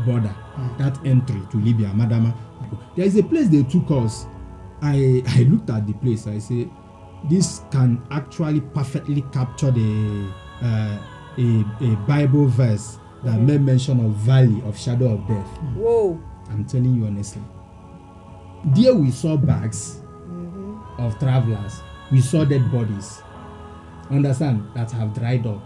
border, that entry to Libya, Madama. There is a place they took us. I looked at the place. I say, this can actually perfectly capture a Bible verse that made mention of valley of shadow of death. Whoa! I'm telling you honestly. There we saw bags of travelers. We saw dead bodies. Understand? That have dried up.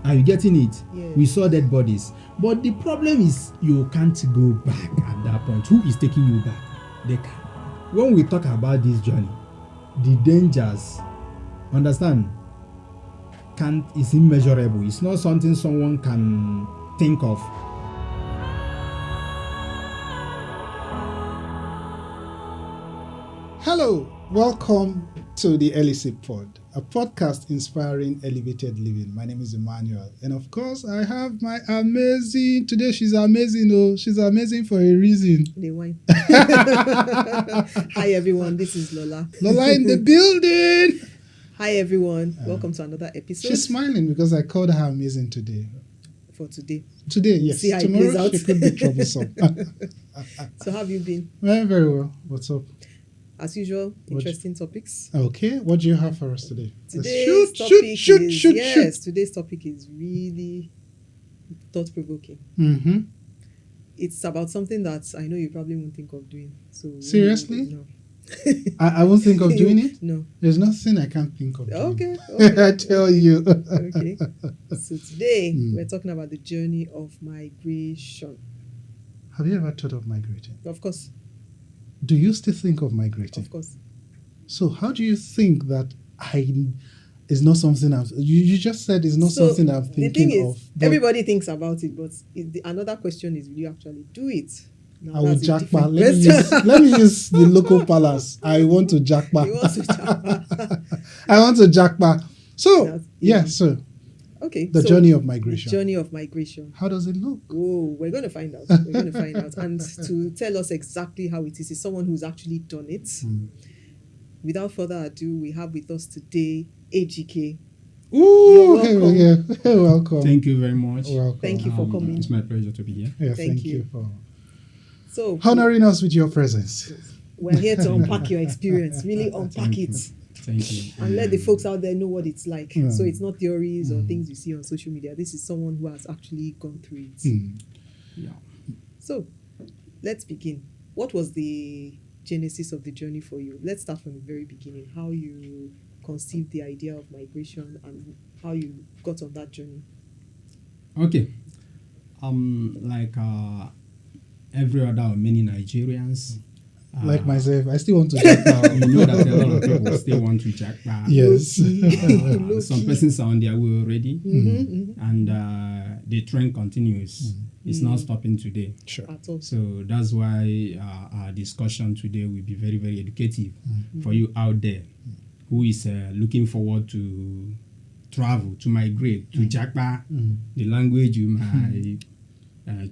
Are you getting it? Yes. We saw dead bodies. But the problem is you can't go back at that point. Who is taking you back? They can. When we talk about this journey, the dangers, understand, is immeasurable. It's not something someone can think of. Hello, welcome to the LEC Pod, a podcast inspiring elevated living. My name is Emmanuel, and of course, I have my amazing. Today, she's amazing. Oh, she's amazing for a reason. The wine. Hi everyone, this is Lola. Lola in the building. Hi everyone, welcome to another episode. She's smiling because I called her amazing today. For today. Today, yes. See how it plays Tomorrow, out. she could be troublesome. So how have you been? Very well. What's up? As usual, interesting topics. Okay, what do you have for us today? Today's topic is really thought-provoking. Mm-hmm. It's about something that I know you probably won't think of doing. So Seriously? No. I won't think of doing it? No. There's nothing I can't think of doing. Okay. I tell you. Okay. So today, we're talking about the journey of migration. Have you ever thought of migrating? Of course. Do you still think of migrating? Of course. So how do you think that is not something you just said it's not something I'm thinking the thing is, of? everybody thinks about it, but another question is, will you actually do it? Now, I will that's a jackpot. different Let me use the local palace. I want to jackpot. You want to jackpot. I want to jackpot. So, so okay. The journey of migration. The journey of migration. How does it look? Oh, we're going to find out. We're going to find out. And to tell us exactly how it is someone who's actually done it. Without further ado, we have with us today Ejike. Ooh, welcome. Welcome. Thank you very much. Welcome. Thank you for coming. It's my pleasure to be here. Yeah, Thank you for honoring us with your presence. We're here to unpack your experience. Really unpack it. Thank you. And let the folks out there know what it's like. So it's not theories or things you see on social media. This is someone who has actually gone through it. Yeah. So let's begin. What was the genesis of the journey for you? Let's start from the very beginning. How you conceived the idea of migration and how you got on that journey. Okay. Like every other many Nigerians. Like myself, I still want to jackpot. You know that a lot of people still want to jackpot. Yes. Some persons are on their way already, and the trend continues. It's not stopping today. Sure. At all. So that's why our discussion today will be very, very educative for you out there who is looking forward to travel, to migrate, to jackpot. The language you might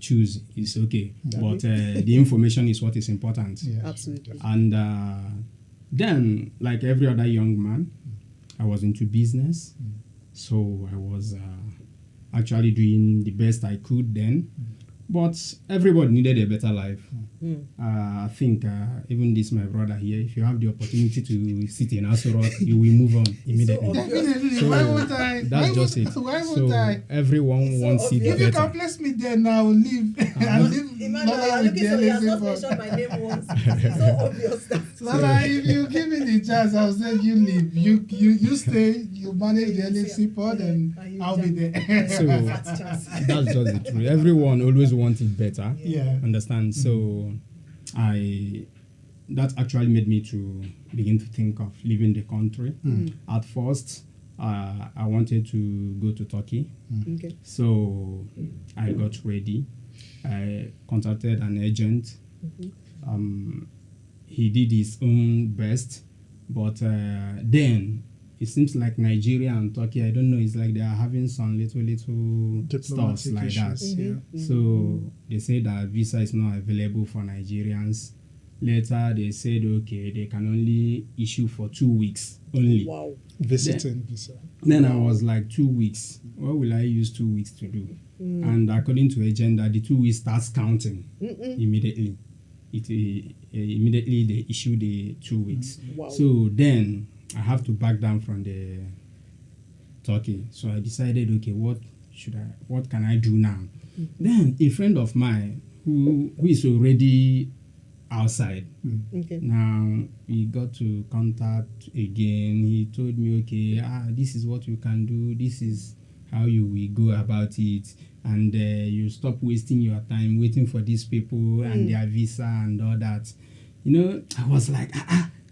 choose is okay, but the information is what is important. Yeah. Absolutely. And then, like every other young man, I was into business, so I was actually doing the best I could then. But everybody needed a better life. I think even this, my brother here, if you have the opportunity to sit in Asorok, you will move on immediately. Definitely. So why would I? That's just it. Why would So I? everyone wants it If you can better. place me there now, I will leave. I'll leave. Emmanuel, Lola you're with looking the so you have LSE not for- mentioned my name once. It's so obvious that. Lola, if you give me the chance, I'll say you leave. You stay, you manage the LSE pod, and I'll be there. So that's just the truth. Everyone always wants it better. Yeah. Understand? So that actually made me to begin to think of leaving the country. At first, I wanted to go to Turkey. Okay. So I got ready. I contacted an agent. He did his own best, but then it seems like Nigeria and Turkey, I don't know, it's like they are having some little stuff like that. issues, yeah. So they say that visa is not available for Nigerians Later, they said, okay, they can only issue for 2 weeks only. Wow. Visiting visa. Then I was like, 2 weeks. What will I use 2 weeks to do? And according to agenda, the 2 weeks starts counting immediately. Immediately they issue the 2 weeks. Wow. So then I have to back down from the Turkey. So I decided, okay, what can I do now? Then a friend of mine who is already outside. Okay. Now we got to contact again. He told me, okay, this is what you can do. This is how you will go about it, and you stop wasting your time waiting for these people and their visa and all that. I was like,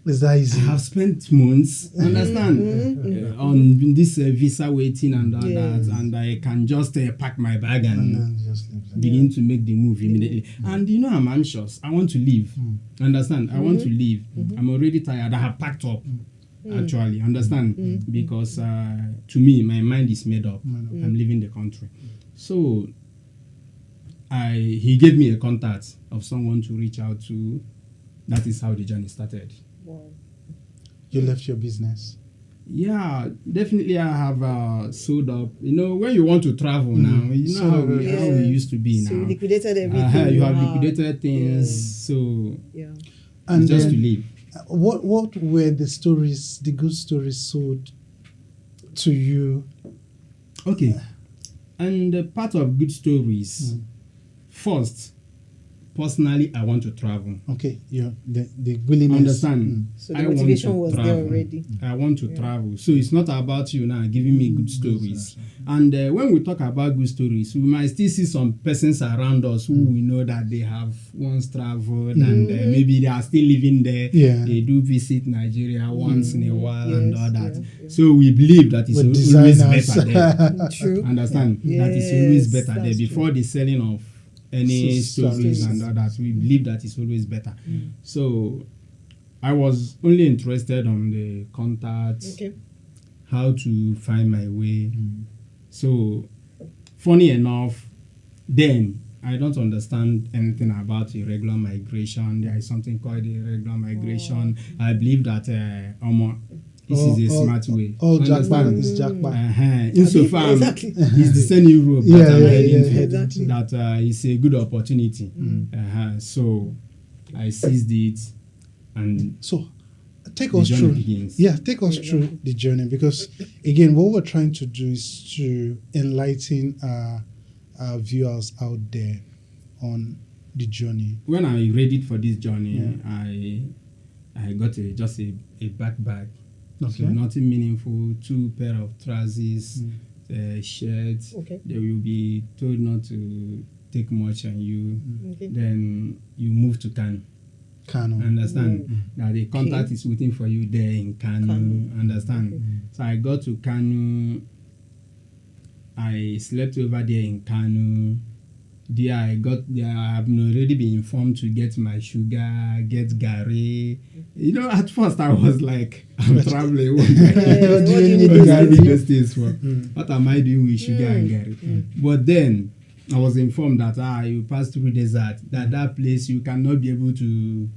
Is that easy? I have spent months, understand, on this visa waiting and all that, and I can just pack my bag and then just leave them. begin to make the move immediately. And I'm anxious. I want to leave. Understand? I want to leave. I'm already tired. I have packed up. Actually, understand? Because to me, my mind is made up. I'm leaving the country. So he gave me a contact of someone to reach out to. That is how the journey started. Wow. You left your business. Yeah, definitely I have sold up. When you want to travel now, So how we used to be So you now. liquidated everything. You have liquidated things, so Yeah. And just then, to leave. what were the stories, the good stories sold to you? Okay, and part of good stories. First, personally, I want to travel. Okay, the willingness. Understand? So the I want motivation to was there travel. already. I want to travel. So it's not about you now giving me good stories. And when we talk about good stories, we might still see some persons around us who we know that they have once traveled and maybe they are still living there. Yeah. They do visit Nigeria once in a while and Yes, all that. yeah. So we believe that it's With always designers. better there. True. Understand? That it's Yes, always better there that's before the selling of any stories Stories. and all that. We believe that it's always better. So I was only interested on the contacts, Okay. how to find my way. So funny enough, then I don't understand anything about irregular migration. There is something called irregular migration. I believe that this is a smart way. All jackpot Understand? is jackpot. Insofar, Exactly. it's the same Europe Yeah, that I'm yeah, heading yeah, to. exactly. That is a good opportunity. So I seized it, and So, take the us journey through. begins. Yeah, take us through the journey, because again, what we're trying to do is to enlighten our viewers out there on the journey. When I read it for this journey, I got just a backpack. Okay. So nothing meaningful, 2 pair of trousers, shirts. Okay. They will be told not to take much on you. Okay. Then you move to Kano. Kano. Understand that the contact is waiting for you there in Kano. Understand? Okay. So I got to Kano. I slept over there in Kano. There I have already been informed to get my sugar, get gari. At first I was like, I'm traveling. What do you need what do I gari? need those things for? What am I doing with sugar and gari? But then I was informed that you pass through desert, that place you cannot be able to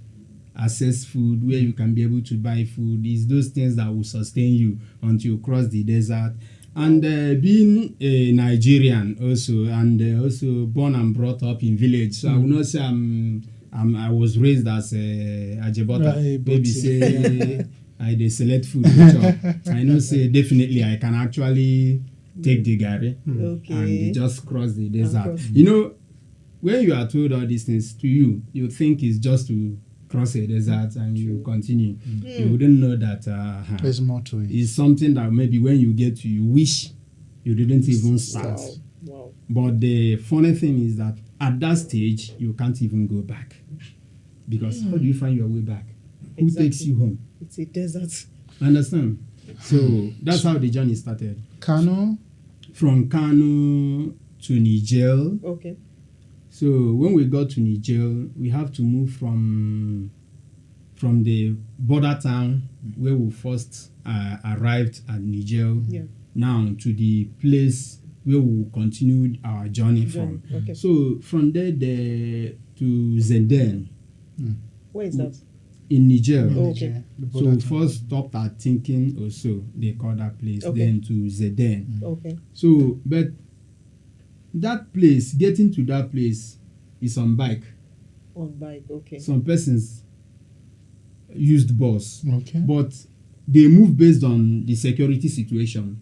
access food, where you can be able to buy food. It's those things that will sustain you until you cross the desert. And being a Nigerian also, and also born and brought up in village, so I will not say I was raised as a Ajebota. Maybe say I dey select food. I know say definitely I can actually take the gari and just cross the desert. When you are told all these things to you, you think it's just to cross a desert and you continue. You wouldn't know that There's more to it. it's something that maybe when you get to, you wish you didn't even start. Wow. But the funny thing is that at that stage, you can't even go back. Because how do you find your way back? Who Exactly. takes you home? It's a desert. Understand? So that's how the journey started. Kano. From Kano to Niger. Okay. So when we got to Niger, we have to move from the border town where we first arrived at Niger, now to the place where we continued our journey from. Okay. So from there to Zenden, Where is that? in Niger. Oh, okay. So first stopped at thinking also they call that place, Okay. then to Zeden. Okay. So but that place, getting to that place is on bike. On bike. Okay. Some persons used bus, Okay. but they move based on the security situation.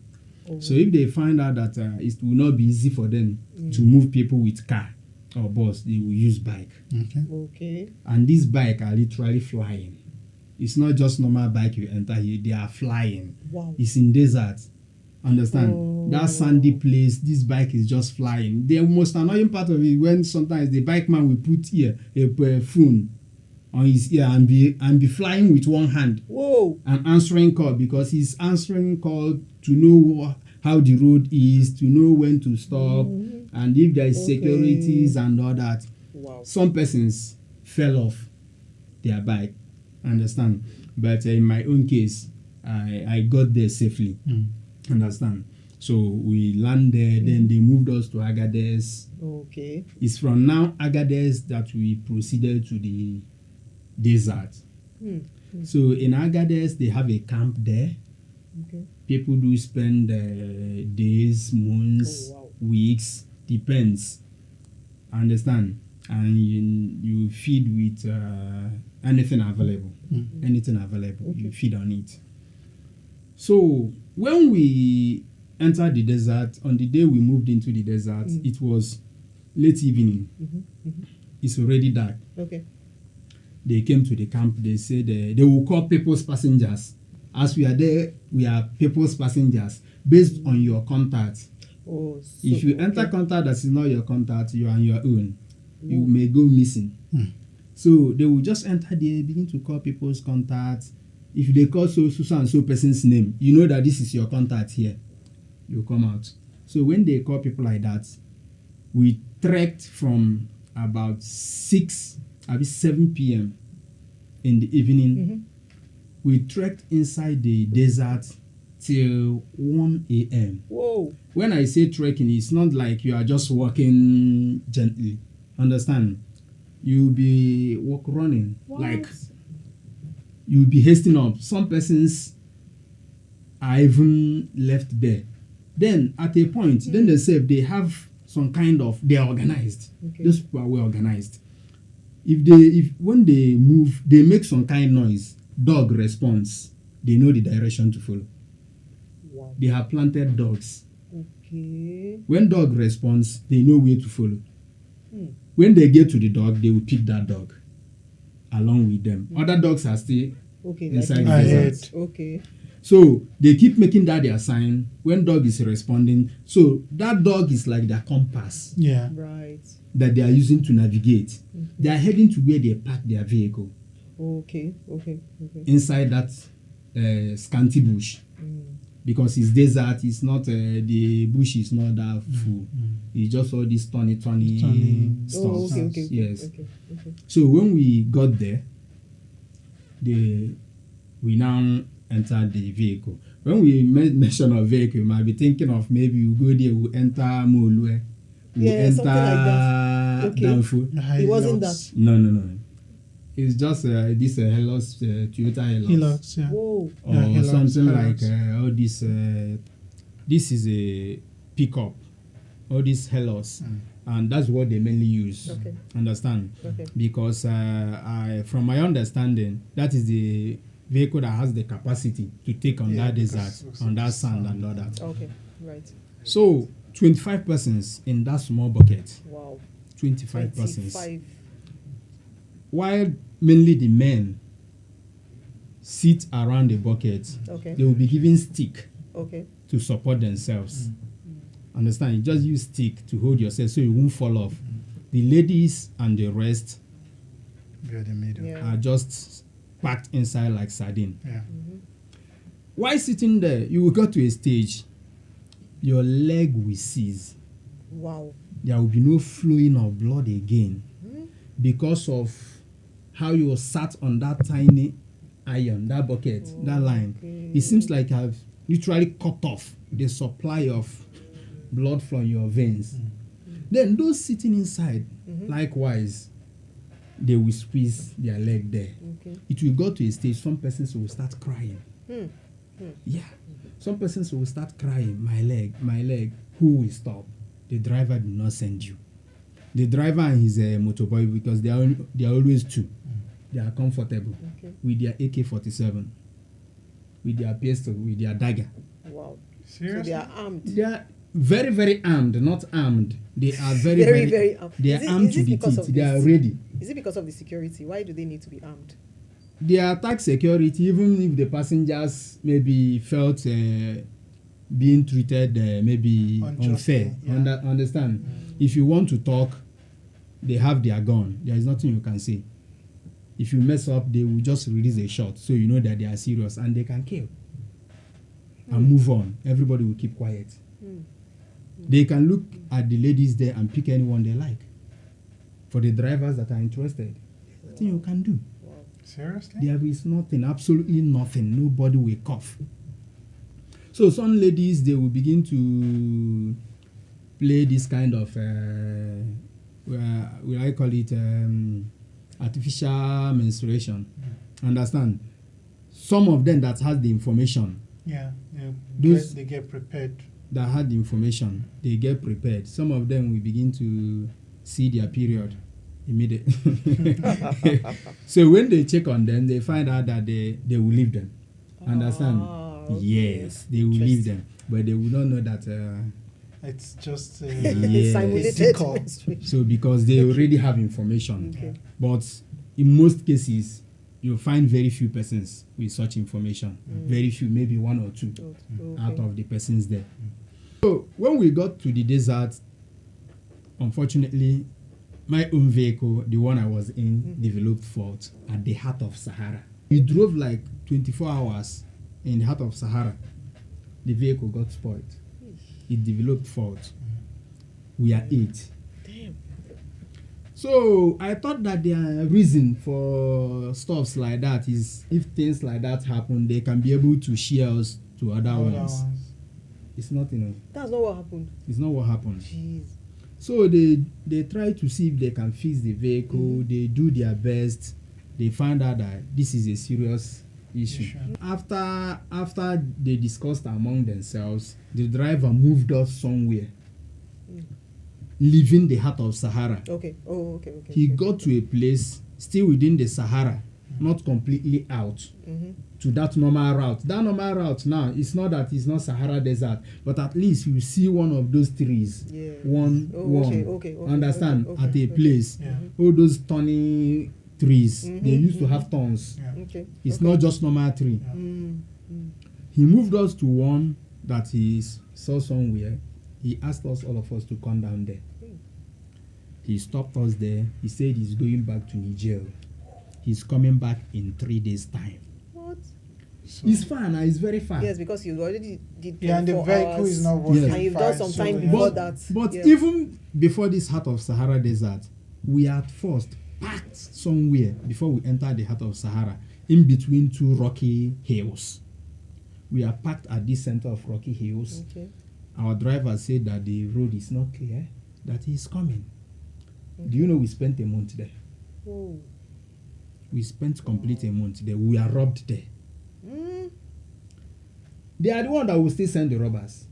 Oh. So if they find out that it will not be easy for them to move people with car or bus, they will use bike. Okay. Okay. And these bike are literally flying. It's not just normal bike you enter here, they are flying. Wow. It's in desert. Understand? Oh. That sandy place, this bike is just flying. The most annoying part of it when sometimes the bike man will put here a phone on his ear and be flying with one hand Whoa. and answering call, because he's answering call to know how the road is, to know when to stop, and if there is Okay. securities and all that. Wow. Some persons fell off their bike, understand, but in my own case I got there safely. Understand. So we landed, then they moved us to Agadez. Okay. It's from now Agadez that we proceeded to the desert. So in Agadez they have a camp there. Okay. People do spend days, months, Oh, wow. weeks, depends. Understand? And you feed with anything available. Anything available, you feed on it. So when we entered the desert, on the day we moved into the desert, it was late evening. It's already dark. Okay. They came to the camp. They said they will call people's passengers. As we are there, we are people's passengers based on your contact. Oh. So, If you enter okay. contact that is not your contact, you are on your own. You may go missing. So they will just enter there, begin to call people's contacts. If they call so and so person's name, you know that this is your contact here. You come out. So when they call people like that, we trekked from about 7 p.m. in the evening. We trekked inside the desert till 1 a.m. Whoa. When I say trekking, it's not like you are just walking gently. Understand? You'll be running. What? Like you'll be hasting up. Some persons are even left there. Then at a point, then they say they have some kind of, they are organized. Okay. Those people are well organized. When they move, they make some kind of noise. Dog responds. They know the direction to follow. Wow. They have planted dogs. Okay. When dog responds, they know where to follow. Hmm. When they get to the dog, they will pick that dog along with them. Other dogs are still Okay. inside like the ahead. desert. Okay. So they keep making that their sign when dog is responding. So that dog is like their compass Yeah. Right. that they are using to navigate. They are heading to where they park their vehicle Okay. Okay. Okay. inside that scanty bush. Because it's desert, it's not the bush is not that full. It's just all these tiny Tiny stuff. Oh, okay. Okay. Okay. Yes. Okay. Okay. So when we got there, we now entered the vehicle. When we mention a vehicle, you might be thinking of maybe you go there, we enter Molue, we Yeah, enter something like that. Okay. Danfo. It wasn't that. No. It's just this Hellos, Toyota Hellos. Hilux, yeah. Whoa. Or Yeah, Hilux, something Hilux. like all this. This is a pickup. All these Hellos, and that's what they mainly use. Okay. Understand? Okay. Because from my understanding, that is the vehicle that has the capacity to take on that desert, on that sand and all that. Okay. Right. So 25 persons in that small bucket. Wow. 25 persons. 25. While mainly the men sit around the bucket, Okay. they will be given stick Okay. to support themselves. Understand? You just use stick to hold yourself so you won't fall off. The ladies and the rest You're the middle. Yeah. are just packed inside like sardine. Yeah. While sitting there, you will get to a stage, your leg will seize. Wow. There will be no flowing of blood again because of how you sat on that tiny iron, that bucket, that line. Okay. It seems like I've literally cut off the supply of blood from your veins. Then those sitting inside, likewise, they will squeeze their leg there. Okay. It will go to a stage, some persons will start crying. Hmm. Yeah. Some persons will start crying, my leg. Who will stop? The driver will not send you. The driver and his motorbike, because they are always two. They are comfortable with their AK-47, with their pistol, with their dagger. Wow. Seriously? So they are armed. They are very, very armed, not armed. They are very, very armed. They are armed to the teeth. They are ready. Is it because of the security? Why do they need to be armed? They attack security, even if the passengers maybe felt being treated maybe unfair. Yeah. Understand? If you want to talk, they have their gun. There is nothing you can say. If you mess up, they will just release a shot, so you know that they are serious and they can kill. And move on. Everybody will keep quiet. They can look at the ladies there and pick anyone they like. For the drivers that are interested, there's nothing you can do. Seriously? There is nothing, absolutely nothing. Nobody will cough. So some ladies, they will begin to play this kind of, will I call it artificial menstruation. Understand? Some of them that has the information. Yeah. Those- They get prepared. That had the information, they get prepared. Some of them will begin to see their period immediately. So when they check on them, they find out that they will leave them. Understand? Okay. Yes, they will leave them, but they will not know that. It's just Yes. Simulated Physical. menstruation. So because they already have information, Okay. but in most cases, you'll find very few persons with such information. Very few, maybe one or two out of the persons there. So when we got to the desert, unfortunately, my own vehicle, the one I was in, developed fault at the heart of Sahara. We drove like 24 hours in the heart of Sahara. The vehicle got spoiled. It developed fault. We are 8. Damn. So I thought that the reason for stuffs like that is if things like that happen, they can be able to share us to other ones. It's not, That's not what happened. it's not what happened. Jeez. So they try to see if they can fix the vehicle. They do their best. They find out that this is a serious issue. After they discussed among themselves, the driver moved us somewhere, leaving the heart of Sahara. Okay. Oh, okay. He got to a place still within the Sahara, not completely out to that normal route. That normal route now, it's not that it's not Sahara Desert, but at least you see one of those trees. Yeah. One. Okay, Understand? okay, at a okay. place. Yeah. All those thorny trees, they used to have thorns. Yeah. Okay. It's not just normal tree. He moved us to one that he saw somewhere. He asked us, all of us, to come down there. He stopped us there. He said he's going back to Niger. He's coming back in 3 days' time. What? It's far now. It's very far. Yes, because you already did. Yeah, and the 24 vehicle hours, is not working. Yes. and you've done some time So, before But, that. but Yeah. even before this heart of Sahara Desert, we at first packed somewhere before we entered the heart of Sahara, in between 2 rocky hills. We are packed at this center of rocky hills. Okay. Our driver said that the road is not clear, that he's coming. Do you know we spent a month there? Oh. We spent complete a month there. We are robbed there. They are the one that will still send the robbers.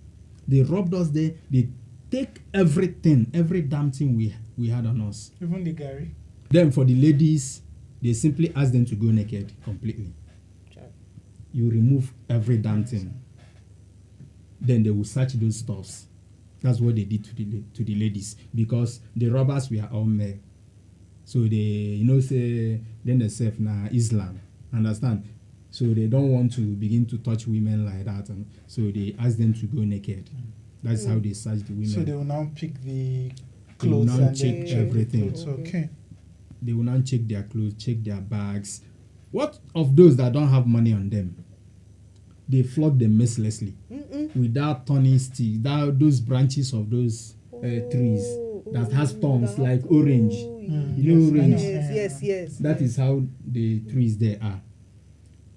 They robbed us there. They take everything, every damn thing we had on us. Even the Gary. Then for the ladies, they simply ask them to go naked completely. Child. You remove every damn thing. Then they will search those stuffs. That's what they did to the ladies, because the robbers were all male. So they, say, then they say now Islam, understand? So they don't want to begin to touch women like that, and so they ask them to go naked. That's how they search the women. So they will now pick the They will clothes now and check then everything. It's okay. They will now check their clothes, check their bags. What of those that don't have money on them? They flog them mercilessly without thorny sticks, those branches of those trees that has thorns like orange. You know orange? Yes. That is how the trees there are.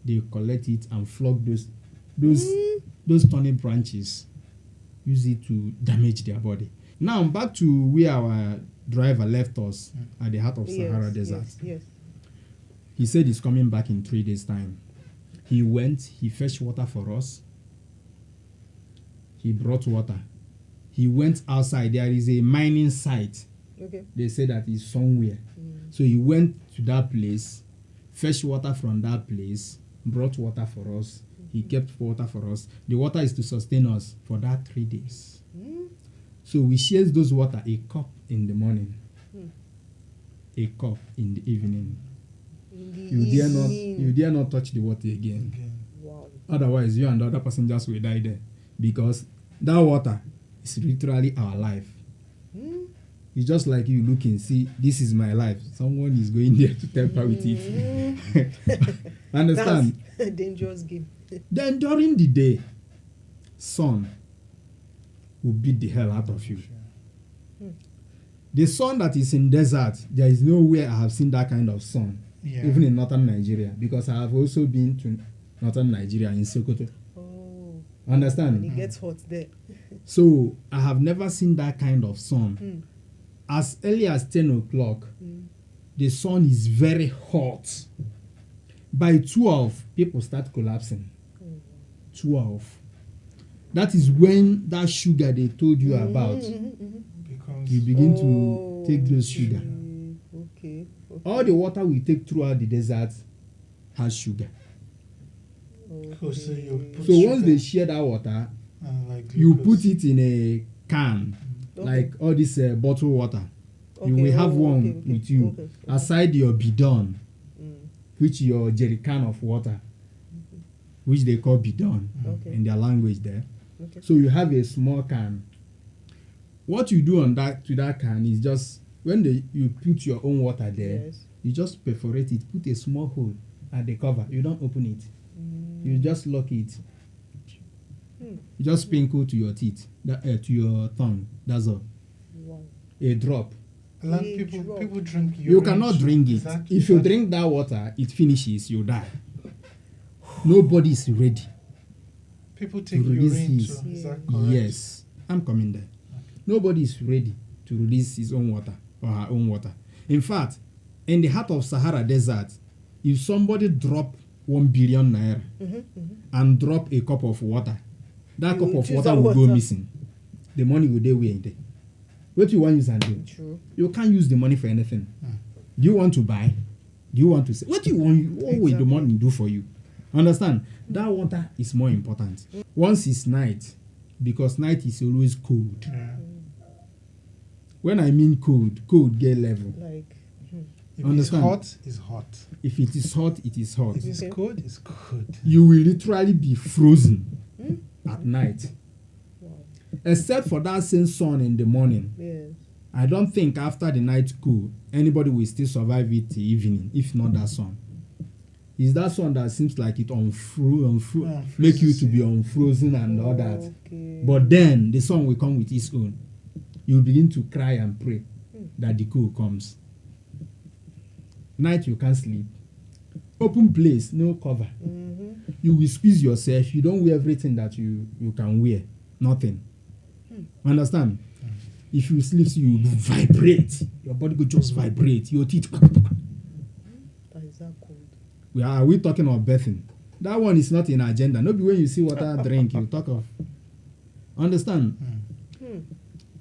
They collect it and flog those thorny branches, use it to damage their body. Now back to where our driver left us at the heart of Sahara Desert. Yes. He said he's coming back in 3 days' time. He went, he fetched water for us. He brought water. He went outside. There is a mining site. Okay. They say that is somewhere. So he went to that place, fetched water from that place, brought water for us. He kept water for us. The water is to sustain us for that 3 days. So we share those water, a cup in the morning, a cup in the evening. You dare not touch the water again. Wow. Otherwise, you and the other passengers will die there, because that water is literally our life. It's just like you looking, see, this is my life. Someone is going there to tamper with it. Understand? That's a dangerous game. Then during the day, sun will beat the hell out of you. The sun that is in desert, there is nowhere I have seen that kind of sun. Yeah. Even in northern Nigeria, because I have also been to northern Nigeria in Sokoto. Oh. Understand? And it gets hot there. So I have never seen that kind of sun. As early as 10 o'clock, the sun is very hot. By 12, people start collapsing. 12. That is when that sugar they told you about, Because you begin to take those sugar. Okay. All the water we take throughout the desert has sugar. so you put So once sugar they share that water, and like you glucose. put it in a can, like all this bottled water. You will have one with you. Okay. Aside your bidon, which your jerry can of water, which they call bidon in their language there. Okay. So you have a small can. What you do on that to that can is just when you put your own water there, Yes. you just perforate it, put a small hole at the cover. You don't open it. You just lock it. You just sprinkle to your teeth, to your tongue. That's all. Wow. A drop. A lot of Big people drop. people drink urine. You cannot so drink it. exactly If you that- drink that water, it finishes. You die. Nobody is ready. people take to release urine his- too. Is that correct? Yes, I'm coming there. Nobody is ready to release his own water or her own water. In fact, in the heart of Sahara Desert, if somebody drop 1 billion naira and drop a cup of water, that You cup will of choose water that will go water. missing. The money will dey where it dey. What you want use and do? True. You can't use the money for anything. Do you want to buy? Do you want to say? What do you want? What will the Exactly. money do for you? Understand? That water is more important. Once it's night, because night is always cold. Yeah. When I mean cold, cold get level. Like, If Understand? it's hot, it's hot. If it is hot, it is hot. If it's Okay. good, it's good. You will literally be frozen at night. wow. Except for that same sun in the morning. Yes. I don't think after the night cool, anybody will still survive it till evening, if not that sun. It's that sun that seems like it make you to be unfrozen and all that. Okay. But then the sun will come with its own. You begin to cry and pray that the cool comes. Night you can't sleep. Open place, no cover. You will squeeze yourself. You don't wear everything that you can wear. Nothing. Understand? If you sleep, you vibrate. Your body will just vibrate. Your teeth. That is that cold. Are we talking of birthing? That one is not in agenda. Not be when you see water drink, you talk of. Understand?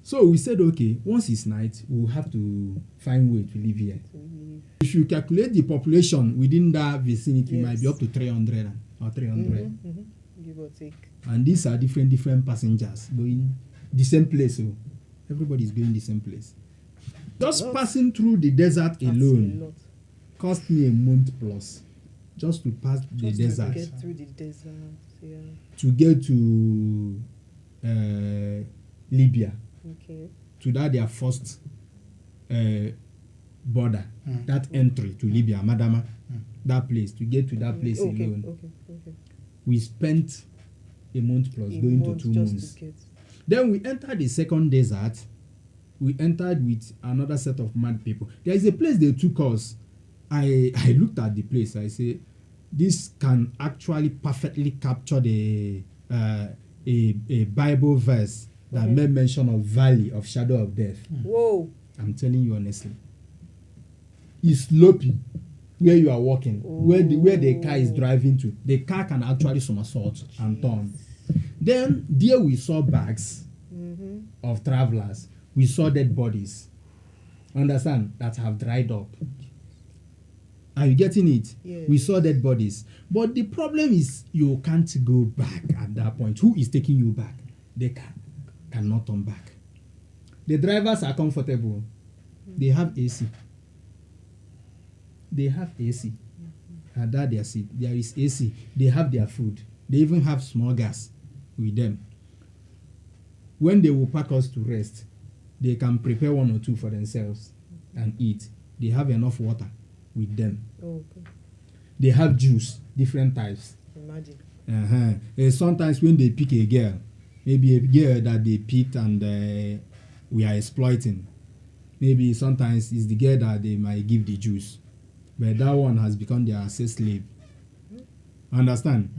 So we said, okay, once it's night, we'll have to find way to live here. If you calculate the population within that vicinity, it might be Yes. up to 300 or 300. Give or take. And these are different passengers going the same place. So everybody is going the same place. Just Lot. passing through the desert That's alone a lot. cost me a month plus just to pass the Just to desert. Get through the desert. Yeah. To get to Libya, Okay. to that their first border, that entry to Libya, Madama, that place, to get to that place Okay. alone. Okay. We spent a month plus, A going month to 2 just months. to get. Then we entered the second desert. We entered with another set of mad people. There is a place they took us. I looked at the place. I say, this can actually perfectly capture the a Bible verse that made mention of valley of shadow of death. Whoa. I'm telling you honestly. It's sloping where you are walking, where the car is driving to. The car can actually somersault and turn. Then there we saw bags of travelers. We saw dead bodies. Understand? That have dried up. Are you getting it? Yes. We saw dead bodies. But the problem is you can't go back at that point. Who is taking you back? They cannot turn back. The drivers are comfortable. They have AC. They have AC. At that their seat, there is AC. They have their food. They even have small gas with them. When they will pack us to rest, they can prepare one or two for themselves and eat. They have enough water with them. Okay. They have juice, different types. Imagine. Sometimes when they pick a girl, maybe a girl that they picked and we are exploiting, maybe sometimes it's the girl that they might give the juice, but that one has become their sex slave. Understand?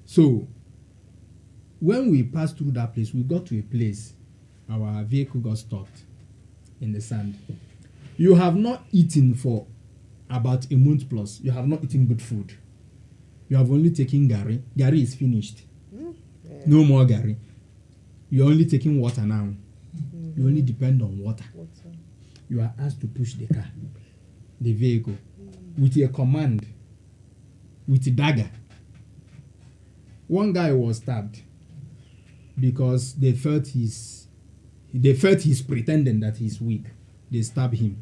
So when we passed through that place, we got to a place, our vehicle got stopped in the sand. You have not eaten for about a month plus. You have not eaten good food. You have only taken gari. Gari is finished. No more gari. You're only taking water now. You only depend on water. You are asked to push the car, the vehicle, with a command, with a dagger. One guy was stabbed because they felt he's pretending that he's weak. They stabbed him.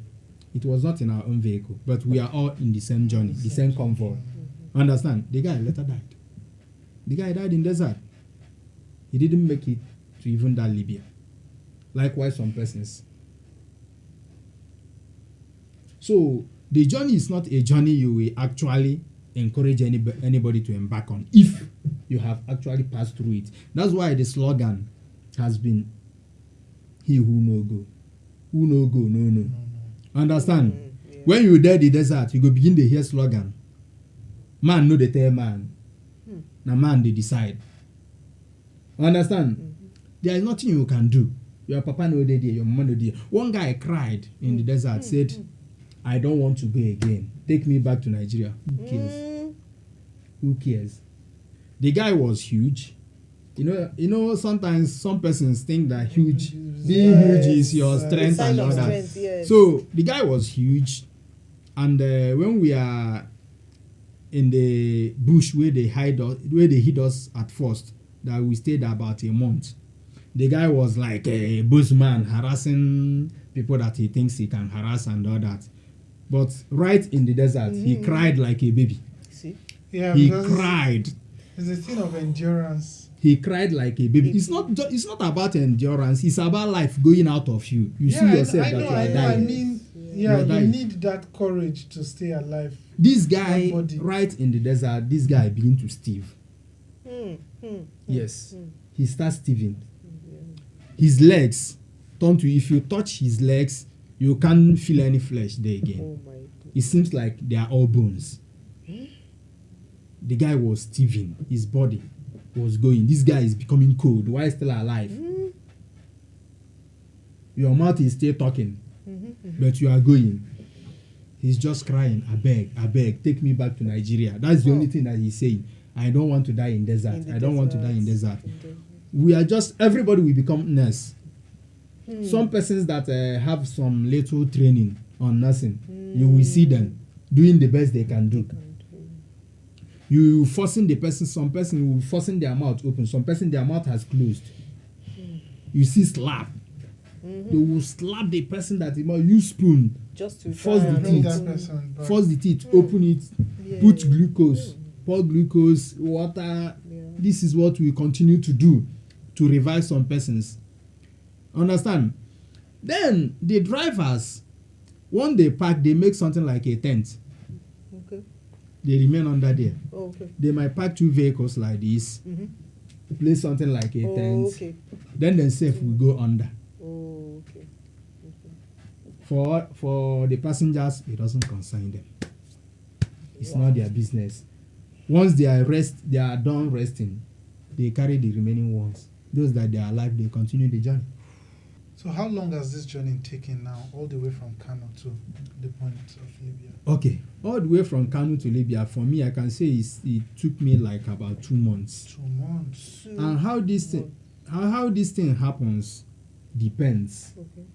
It was not in our own vehicle, but we are all in the same journey, the same convoy. Understand? The guy later died. The guy died in desert. He didn't make it to even that Libya. Likewise, some persons. So the journey is not a journey you will actually encourage anybody to embark on if you have actually passed through it. That's why the slogan has been, "He who no go, no. Understand? Yeah. When you there the desert, you go begin to hear slogan. Man no dey tell man. Na man they decide. Understand? There is nothing you can do. Your papa no dey there, your mama no dey. One guy cried in the desert, said, "I don't want to go again. Take me back to Nigeria." Who cares? Who cares? The guy was huge. You know, sometimes some persons think that being huge is your strength Sign and all of that. strength, yes. So the guy was huge, and when we are in the bush where they hid us at first, that we stayed about a month, the guy was like a bushman harassing people that he thinks he can harass and all that. But right in the desert, he cried like a baby. See? Yeah, He because cried. It's a thing of endurance. He cried like a baby. It's not about endurance. It's about life going out of you. You see yourself I that know, you are I know. dying. I mean, You are you dying. need that courage to stay alive. This guy, That body. right in the desert, this guy began to steve. Yes. He starts steving. His legs turn to, if you touch his legs, you can't feel any flesh there again. Oh my God. It seems like they are all bones. The guy was steving. His body was going. This guy is becoming cold. Why is still alive? Your mouth is still talking, but you are going. He's just crying, I beg, take me back to Nigeria. That's the only thing that he's saying. I don't want to die in desert. I don't want to die in desert. We are just, everybody will become nurse. Some persons that have some little training on nursing, you will see them doing the best they can do. You forcing the person, some person will forcing their mouth open, some person their mouth has closed. You see slap. They will slap the person that they mouth, use spoon, Just to force try the and Bring teeth. that person back. Force the teeth, open it, Yeah. put glucose, pour glucose, water. Yeah. This is what we continue to do to revive some persons. Understand? Then the drivers, when they park, they make something like a tent. Okay. They remain under there. Oh, okay. They might park 2 vehicles like this, place something like a tent. Okay. Then themselves will go under. Oh, okay. For the passengers, it doesn't concern them. It's not their business. Once they are done resting, they carry the remaining ones. Those that they are alive, they continue the journey. So how long has this journey taken now, all the way from Kano to the point of Libya? Okay, all the way from Kano to Libya, for me, I can say it took me like about 2 months. 2 months. And how this thing happens depends. Okay.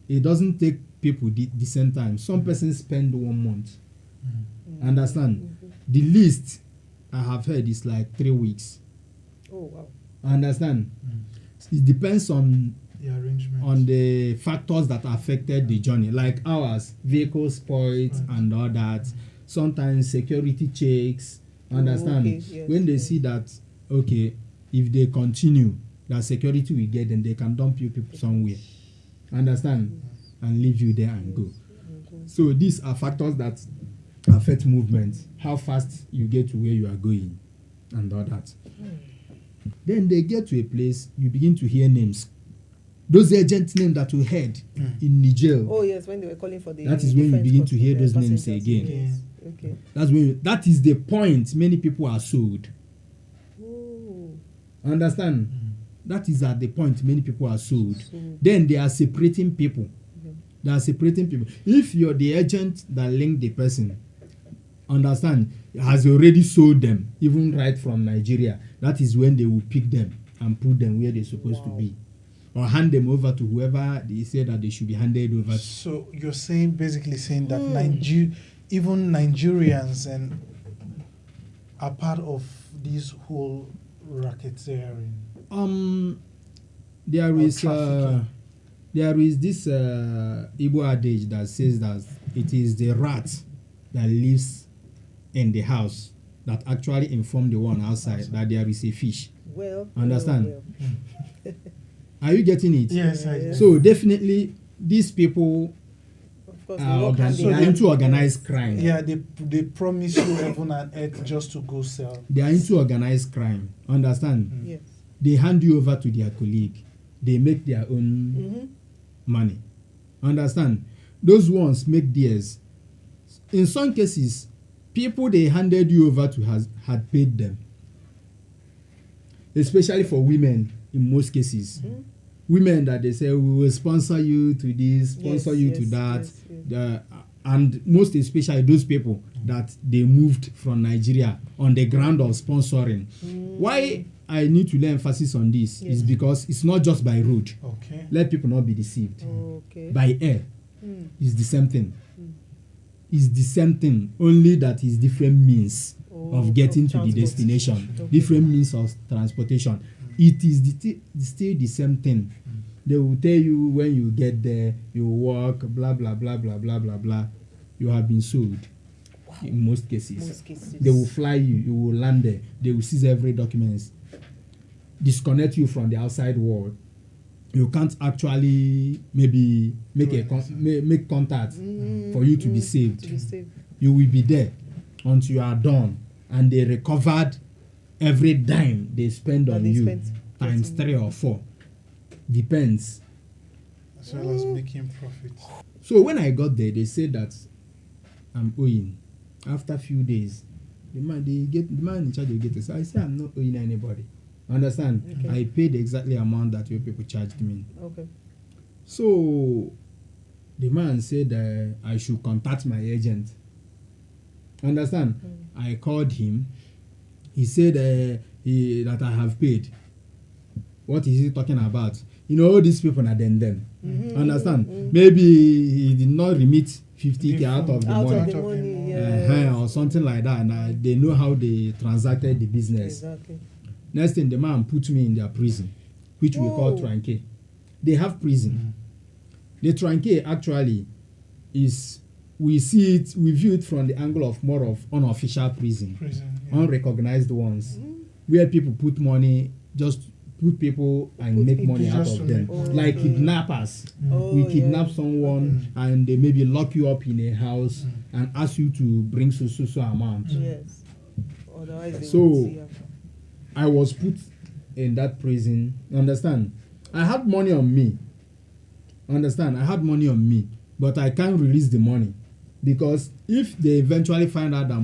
It doesn't take people the same time. Some persons spend 1 month. Understand? The least I have heard is like 3 weeks. Oh wow. Understand? It depends on The arrangement. the factors that affected the journey, like ours, vehicle spoiled and all that. Sometimes security checks. Understand? okay, yes, When they yes. see that, okay, if they continue, that security will get them, they can dump you people somewhere. Understand? And leave you there and go. So these are factors that affect movement, how fast you get to where you are going, and all that. Then they get to a place, you begin to hear names. Those agent names that you heard in Niger. Oh yes, when they were calling for the. That is when you different begin to hear those names passengers. again. Yes. Okay. That is the point many people are sold. Oh. Understand? That is at the point many people are sold. So- Then they are separating people. Okay. They are separating people. If you're the agent that linked the person, understand, has already sold them, even right from Nigeria, that is when they will pick them and put them where they're supposed to be. Or hand them over to whoever they say that they should be handed over to. So you're basically saying that even Nigerians are part of this whole racketeering. There Or is trafficking. this Igbo adage that says that it is the rat that lives in the house that actually inform the one outside that there is a fish. Well. Understand? well. Are you getting it? Yes, I do. So definitely these people Of course, they are work hand in they are hand. into organized crime. Yeah, they promise you heaven and earth just to go sell. They are into organized crime. Understand? Yes. They hand you over to their colleague. They make their own money. Understand? Those ones make theirs. In some cases, people they handed you over to had paid them. Especially for women in most cases. Women that they say, we will sponsor you to this, sponsor you to that. Yes. And most especially those people that they moved from Nigeria on the ground of sponsoring. Why I need to lay emphasis on this is because it's not just by road. Okay. Let people not be deceived. Okay. By air, it's the same thing. It's the same thing, only that is different means of getting to the destination, different means of transportation. It is still the same thing. They will tell you when you get there, you walk, blah, blah, blah, blah, blah, blah, blah. You have been sold. Wow. In most cases. They will fly you, you will land there. They will seize every document, disconnect you from the outside world. You can't actually maybe make contact for you to be saved. You will be there until you are done, and they recovered every dime they spend on you times 3 or 4. Depends. As well as making profit. So when I got there, they said that I'm owing. After a few days, the man in charge will get us. I say I'm not owing anybody. Understand? Okay. I paid the exactly amount that you people charged me. Okay. So the man said I should contact my agent. Understand? I called him. He said that I have paid. What is he talking about? You know, all these people are them. Understand? Maybe he did not remit 50K out of the money. Or something like that. And they know how they transacted the business. Exactly. Next thing, the man put me in their prison, which we call Tranque. They have prison. The Tranque actually is, we view it from the angle of more of unofficial prison. Unrecognized ones, where people put money, just put people and make money out of them. Like kidnappers. We kidnap someone and they maybe lock you up in a house and ask you to bring so amount. Yes. Otherwise so I was put in that prison. Understand? I had money on me. Understand? I had money on me, but I can't release the money because if they eventually find out that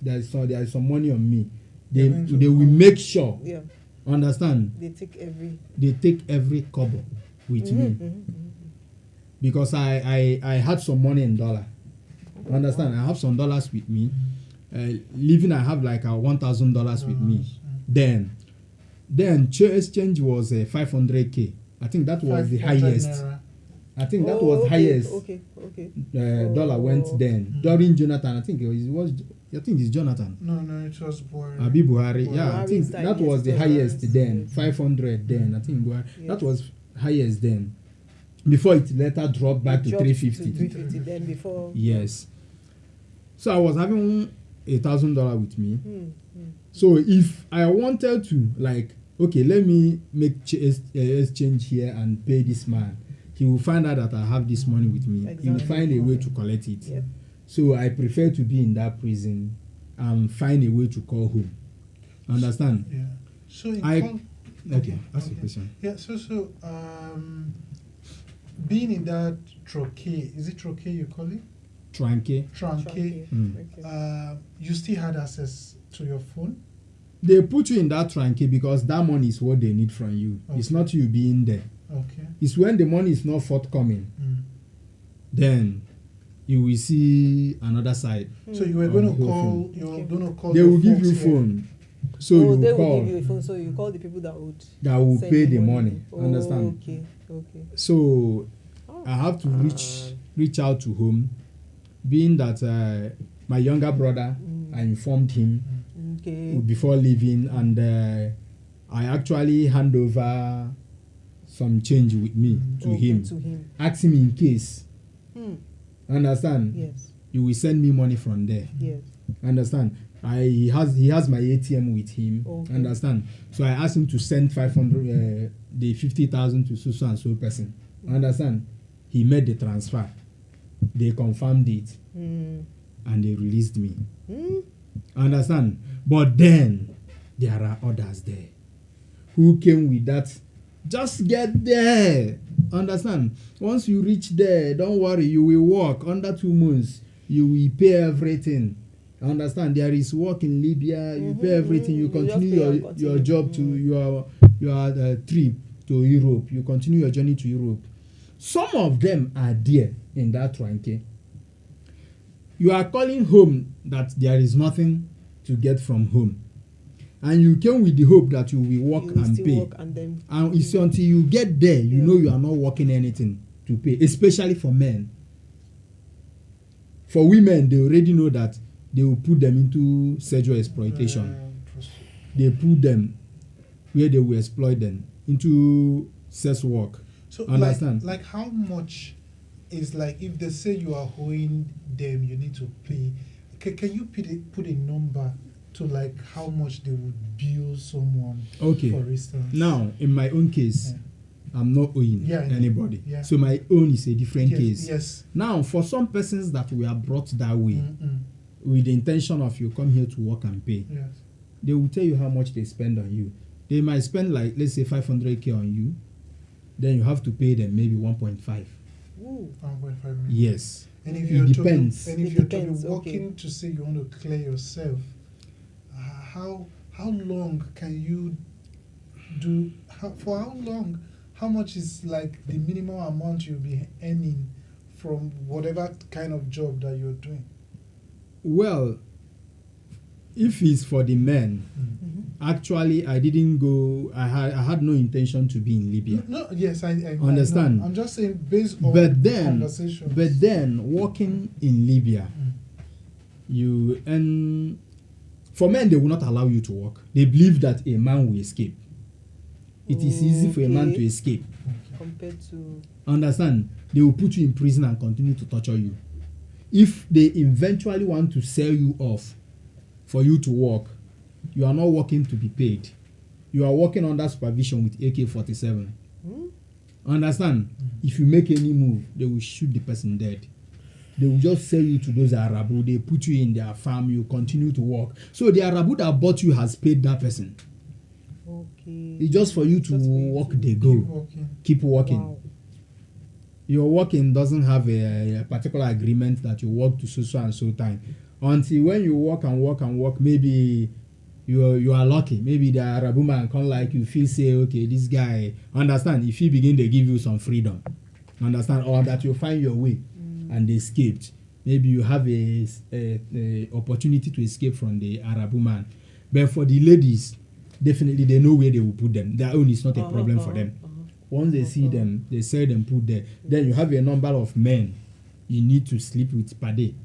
there is some money on me, they will make sure. Yeah. Understand? They take every kobo with me because I had some money in dollar. Understand? I have some dollars with me. Living, I have like $1,000 with me. Then exchange was 500k. I think that was the highest. Naira. I think that was highest. Okay. Dollar went then during Jonathan. I think it's Jonathan. No, it was Buhari. Abi Buhari. Yeah, I think Buhari's that was the highest then. 500 then. I think Buhari. Yes. That was highest then. Before it later dropped back to Dropped 350. 350 then before. Yes. So I was having $1,000 with me. So if I wanted to, like, okay, let me make exchange here and pay this man, he will find out that I have this money with me. He will Exactly. find a way to collect it. Yep. So I prefer to be in that prison and find a way to call home. Understand? Yeah. So you I- call, Okay, ask the question. Yeah. So being in that trochee, is it trochee you call it? Tranque. Trochee. Okay. You still had access to your phone. They put you in that tranque because that money is what they need from you. It's Okay. not you being there. Okay. It's when the money is not forthcoming, Mm. then you will see another side. So you were On going the to whole call. thing. You were Okay. going to call. They your will give folks you here. phone. So Oh, you they call will give you a phone, so you call the people that would that will send pay you the money. Oh, Understand? Okay. So Oh. I have to reach out to home, being that my younger brother, I informed him Okay. before leaving, and I actually hand over some change with me to Okay, him. To him. Ask him in case. Hmm. Understand? Yes. You will send me money from there. Yes. Understand? He has my ATM with him. Okay. Understand? So I asked him to send 500, the 50,000 to so and so person. Understand? He made the transfer. They confirmed it Hmm. and they released me. Hmm. Understand? But then there are others there who came with that. Just get there. Understand? Once you reach there, don't worry, you will work under 2 months. You will pay everything. Understand? There is work in Libya. You pay everything. You You just continue pay and your continue. job to your trip to Europe. You continue your journey to Europe. Some of them are there in that tranque. You are calling home that there is nothing to get from home, and you came with the hope that you will work You will and still pay. work and then. And it's until you get there, you Yeah. know you are not working anything to pay, especially for men. For women, they already know that they will put them into sexual exploitation. They put them where they will exploit them into sex work. So Understand? like how much is, like, if they say you are owing them, you need to pay. Can you put a number to, like, how much they would bill someone? Okay. For instance. Now, in my own case, I'm not owing Yeah, I know. anybody. Yeah. So my own is a different Yes, case. yes. Now, for some persons that were brought that way, Mm-mm. with the intention of you come here to work and pay, Yes. they will tell you how much they spend on you. They might spend, like, let's say 500k on you, then you have to pay them maybe 1.5. Ooh. 1.5 million. Yes. And if It you're depends. To be, and if It you're depends, to be working okay. to say you want to clear yourself, how long can you do? For how long? How much is, like, the minimum amount you'll be earning from whatever kind of job that you're doing? Well, if it's for the men, actually I didn't go. I had no intention to be in Libya. No, yes, I Understand. know. I'm just saying based on But then, conversations. working in Libya, you earn. For men, they will not allow you to work. They believe that a man will escape. It is easy for a man Okay. to escape. Compared to. Understand? They will put you in prison and continue to torture you. If they eventually want to sell you off for you to work, you are not working to be paid. You are working under supervision with AK-47. Understand? If you make any move, they will shoot the person dead. They will just sell you to those Arabu. They put you in their farm. You continue to work. So the Arabu that bought you has paid that person. Okay. It's just for you to Just for you work. to They Keep go. working. Keep working. Wow. Your working doesn't have a particular agreement that you work to so and so time. Until when you work and work and work, maybe you are lucky. Maybe the Arab woman come like you feel say okay this guy understand if he begin to give you some freedom, understand, or that you find your way and escaped. Maybe you have a opportunity to escape from the Arab woman. But for the ladies, definitely they know where they will put them. Their own is not a problem for them. Once they see them, they say them put there. Then you have a number of men you need to sleep with per day.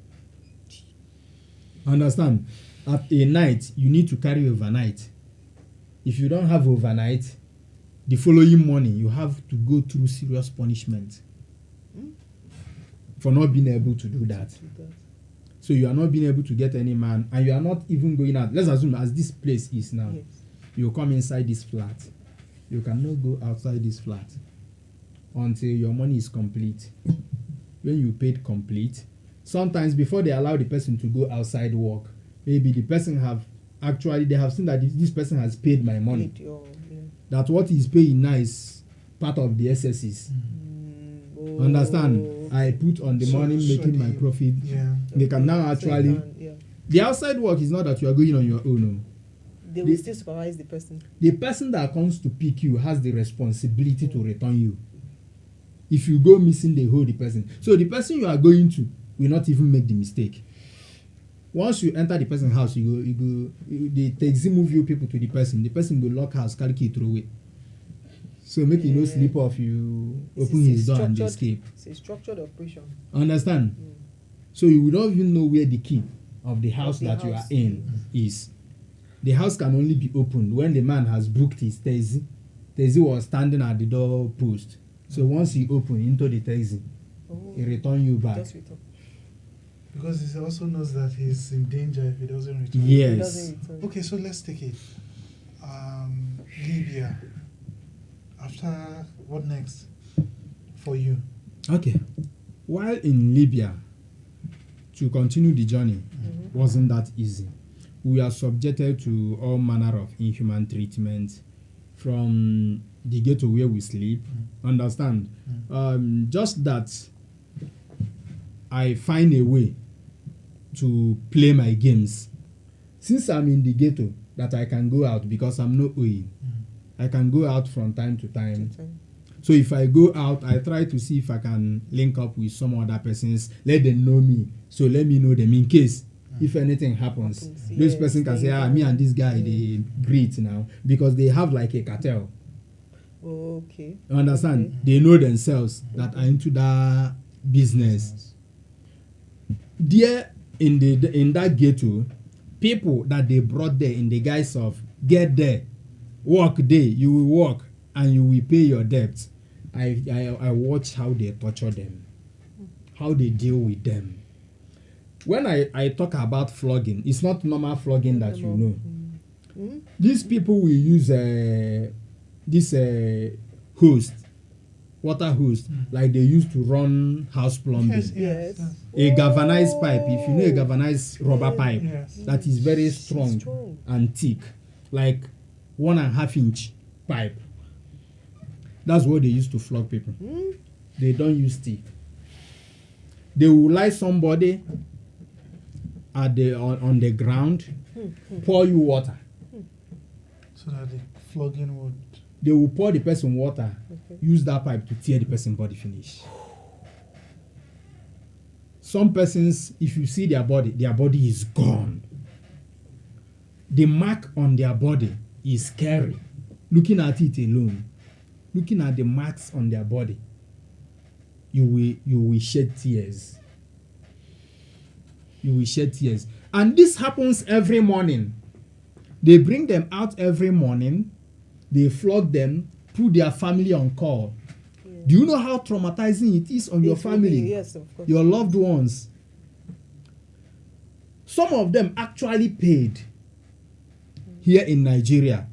Understand? At a night, you need to carry overnight. If you don't have overnight, the following morning you have to go through serious punishment for not being able to do that. So you are not being able to get any man, and you are not even going out. Let's assume as this place is now, Yes. you come inside this flat. You cannot go outside this flat until your money is complete. When you paid complete, sometimes before they allow the person to go outside work, maybe the person they have seen that this person has paid my money. That what he's paying now is part of the SSs. Understand? I put on the money making my profit. Yeah. They can now actually. The outside work is not that you are going on your own. No. They will still supervise the person. The person that comes to pick you has the responsibility to return you. If you go missing, they hold the person. So the person you are going to will not even make the mistake. Once you enter the person's house, the taxi move you people to the person. The person will lock house, carry key throw it. So make you no slip off, you open his door and escape. It's a structured operation. Understand? So you will not even know where the key of the house that you are in is. The house can only be opened when the man has booked his taxi. Taxi was standing at the door post. So once he opened into the taxi, he return you back. Just return. Because he also knows that he's in danger if he doesn't return. Yes. He doesn't return. Okay, so let's take it. Libya. After, what next for you? Okay. While in Libya, to continue the journey wasn't that easy. We are subjected to all manner of inhuman treatment from the ghetto where we sleep. Understand? Just that I find a way to play my games. Since I'm in the ghetto, that I can go out because I'm not owing. I can go out from time to time. So if I go out, I try to see if I can link up with some other persons, let them know me. So let me know them in case if anything happens. This person can say, me and this guy, they greet now. Because they have like a cartel. Okay. You understand? They know themselves that are into that business. There in that ghetto, people that they brought there in the guise of get there, work there, you will work and you will pay your debts. I watch how they torture them, how they deal with them. When I talk about flogging, it's not normal flogging that you know. These people will use this hose, water hose, like they used to run house plumbing. Yes. A galvanized pipe, if you know a galvanized rubber pipe, that is very strong and thick, like 1.5 inch pipe. That's what they used to flog people. They don't use stick. They will lie somebody at on the ground, pour you water. So that the flogging would. They will pour the person water, use that pipe to tear the person body finish. Some persons, if you see their body is gone. The mark on their body is scary. Looking at it alone, looking at the marks on their body, you will shed tears. You will shed tears. And this happens every morning. They bring them out every morning. They flog them, put their family on call. Do you know how traumatizing it is on your family? Yes, of course. Your loved ones. Some of them actually paid here in Nigeria,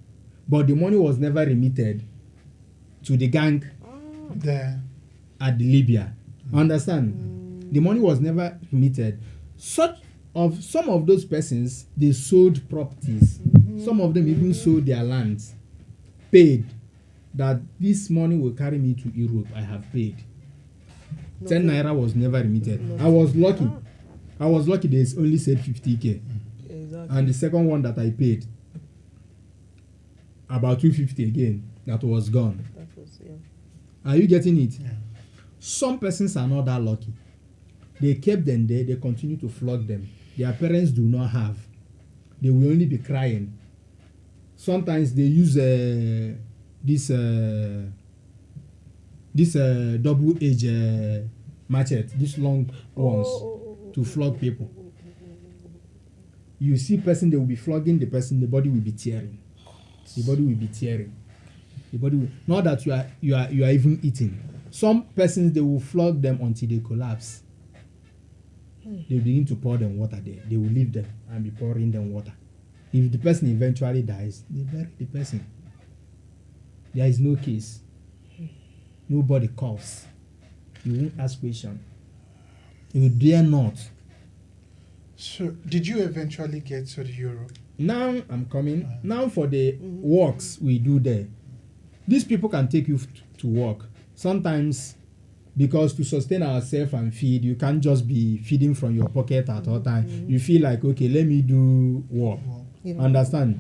but the money was never remitted to the gang There. at Libya. Understand? The money was never remitted. Some of those persons, they sold properties. Some of them even sold their lands. Paid that this money will carry me to Europe. I have paid. 10 naira was never remitted. I was lucky. They only said 50k. Exactly. And the second one that I paid, about 250 again that was gone. That was, yeah. Are you getting it? Yeah. Some persons are not that lucky. They kept them there, they continue to flog them. Their parents do not have. They will only be crying. Sometimes they use this double-edged machete, these long ones, to flog people. You see person, they will be flogging the person, the body will be tearing. The body will be tearing. The body will, not that you are even eating. Some persons, they will flog them until they collapse. They begin to pour them water there. They will leave them and be pouring them water. If the person eventually dies, they bury the person. There is no case. Nobody coughs. You won't ask question. You dare not. So, did you eventually get to Europe? Now I'm coming. Now for the works we do there. These people can take you to work. Sometimes, because to sustain ourselves and feed, you can't just be feeding from your pocket at all time. You feel like, okay, let me do work. Yeah. Understand?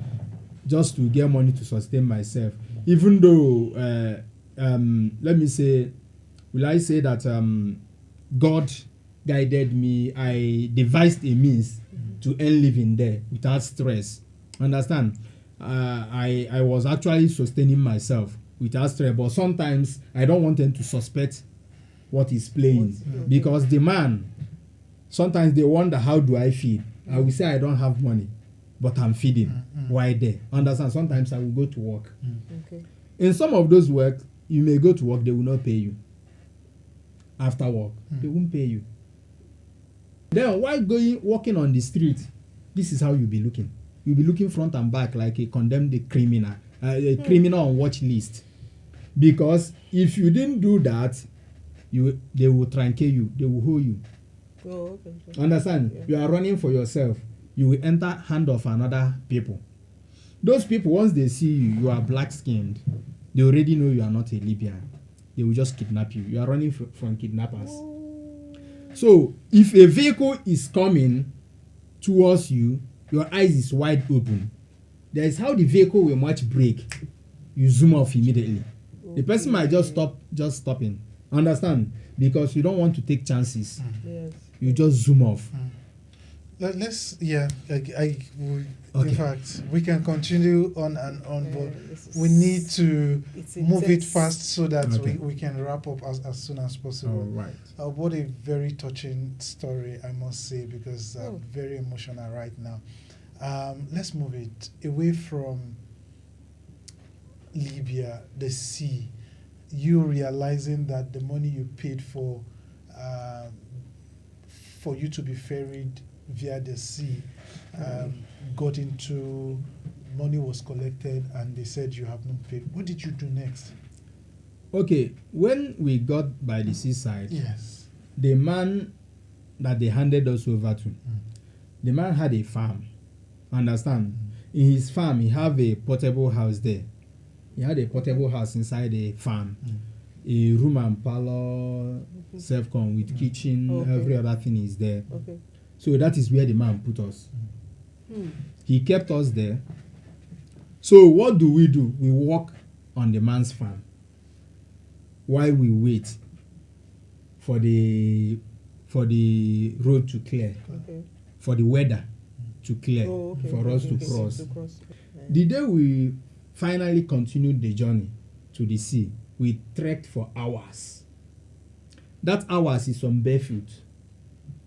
Just to get money to sustain myself. Even though, let me say, will I say that God guided me, I devised a means to earn living there without stress. Understand? I was actually sustaining myself without stress, but sometimes I don't want them to suspect what is playing, because the man, sometimes they wonder, how do I feed? I will say I don't have money, but I'm feeding. Why there? Understand? Sometimes I will go to work. Okay. In some of those work, you may go to work, they will not pay you. After work, they won't pay you. Then while walking on the street, this is how you'll be looking. You'll be looking front and back like a condemned criminal, a criminal on watch list. Because if you didn't do that, they will tranquil you, they will hold you. Oh, okay. Understand? Yeah. You are running for yourself. You will enter hand of another people. Those people, once they see you, you are black-skinned. They already know you are not a Libyan. They will just kidnap you. You are running from kidnappers. So, if a vehicle is coming towards you, your eyes is wide open. There is how the vehicle will match brake. You zoom off immediately. The person might just stopping. Understand? Because you don't want to take chances. Yes. You just zoom off. Let's, yeah, Okay. in fact, we can continue on and on, but this is- we need to it's move it intense. fast so that Okay. we can wrap up as soon as possible. All right. What a very touching story, I must say, because I'm very emotional right now. Let's move it away from Libya, the sea. You realizing that the money you paid for you to be ferried via the sea got into, money was collected, and they said you have not paid. What did you do next? Okay, when we got by the seaside, Yes. the man that they handed us over to, the man had a farm. Understand? In his farm, he have a portable house there. He had a portable house inside the farm. A room and parlor, self-con with kitchen, Okay. every other thing is there. Okay. So that is where the man put us. He kept us there. So what do? We work on the man's farm while we wait for the road to clear, Okay. for the weather to clear, Oh, okay. for okay, us okay, to cross. Yeah. The day we finally continued the journey to the sea, we trekked for hours. That hours is on barefoot.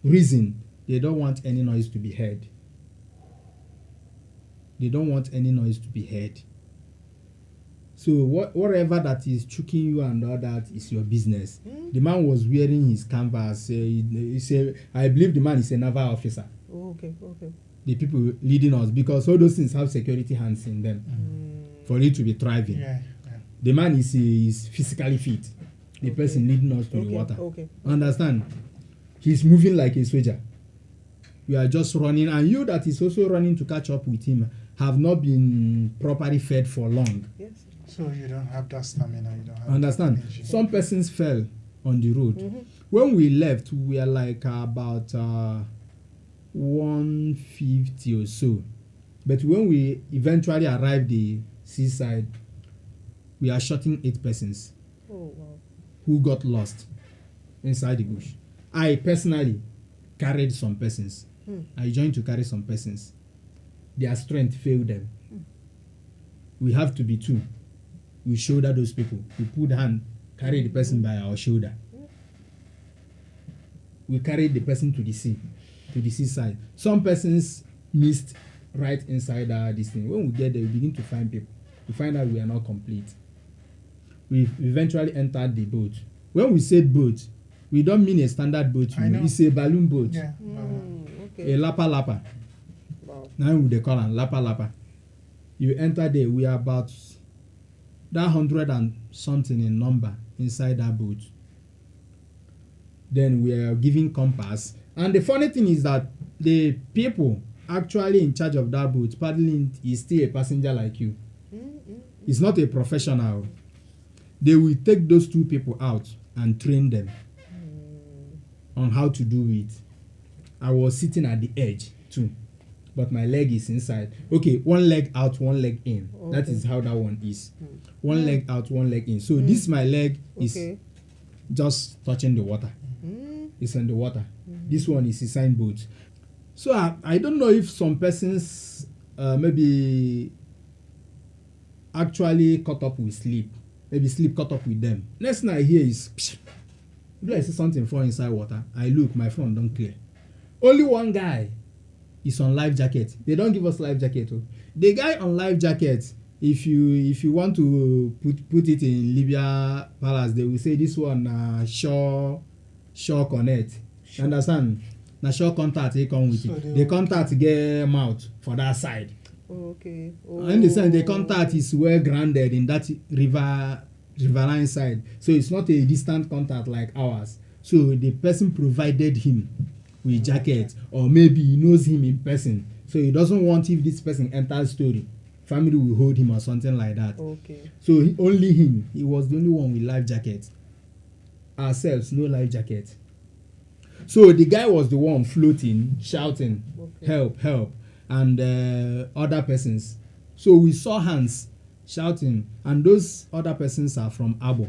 Reason, they don't want any noise to be heard. They don't want any noise to be heard. So whatever that is choking you and all that is your business. The man was wearing his canvas. He said, I believe the man is a naval officer. Oh, okay. Okay. The people leading us, because all those things have security hands in them for it to be thriving. Yeah. The man is physically fit. The person leading us to the water. Okay. Understand? He's moving like a soldier. We are just running, and you that is also running to catch up with him have not been properly fed for long. Yes. So you don't have that stamina. You don't have Understand? that energy. Some persons fell on the road. When we left, we were like about 150 or so. But when we eventually arrived the seaside, we are shooting 8 persons Oh wow. who got lost inside the bush. I personally carried some persons. I joined to carry some persons. Their strength failed them. We have to be 2. We shoulder those people. We put hand, carry the person by our shoulder. We carried the person to the sea, to the seaside. Some persons missed right inside this thing. When we get there, we begin to find people. We find out we are not complete. We eventually entered the boat. When we said boat, we don't mean a standard boat. I know. It's a balloon boat. Yeah. Okay. A lapa lapa. Wow. Now they call it lapa lapa. You enter there, we are about that 100 and something in number inside that boat. Then we are giving compass. And the funny thing is that the people actually in charge of that boat paddling is still a passenger like you. It's not a professional. They will take those 2 people out and train them on how to do it. I was sitting at the edge too, but my leg is inside. Okay, one leg out, one leg in. Okay. That is how that one is. One leg out, one leg in. So this my leg is Okay. just touching the water. It's in the water. This one is a sign boat. So I don't know if some persons maybe actually caught up with sleep. Maybe sleep caught up with them. Next thing I hear is psh. Do I see something fall inside water? I look, my phone don't clear. Only one guy is on life jacket. They don't give us life jacket. Oh. The guy on life jacket, if you want to put it in Libya Palace, they will say this one shore connect. You understand? Na shore contact they come with So it. The contact get mouth for that side. Oh, okay. And the side the contact is well grounded in that riverine side. So it's not a distant contact like ours. So the person provided him with jacket, or maybe he knows him in person. So he doesn't want if this person enters story, family will hold him or something like that. Okay. So only him. He was the only one with life jacket. Ourselves, no life jacket. So the guy was the one floating, shouting, Okay. help, help, and other persons. So we saw hands shouting, and those other persons are from Abo.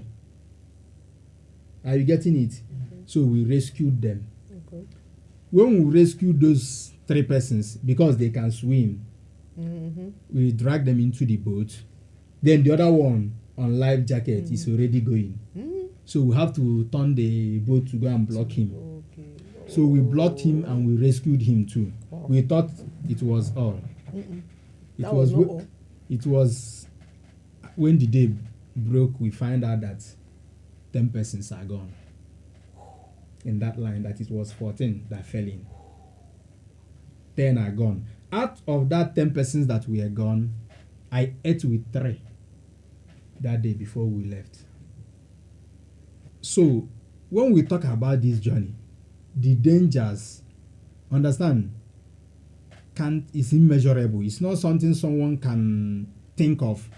Are you getting it? So we rescued them. Okay. When we rescued those 3 persons, because they can swim, we drag them into the boat. Then the other one on life jacket is already going. So we have to turn the boat to go and block him. Okay. So we blocked him and we rescued him too. Wow. We thought it was all. It That was not all. It was when the day broke, we find out that 10 persons are gone. In that line, that it was 14 that fell in. 10 are gone. Out of that 10 persons that were gone, I ate with 3 that day before we left. So when we talk about this journey, the dangers, understand, is immeasurable. It's not something someone can think of.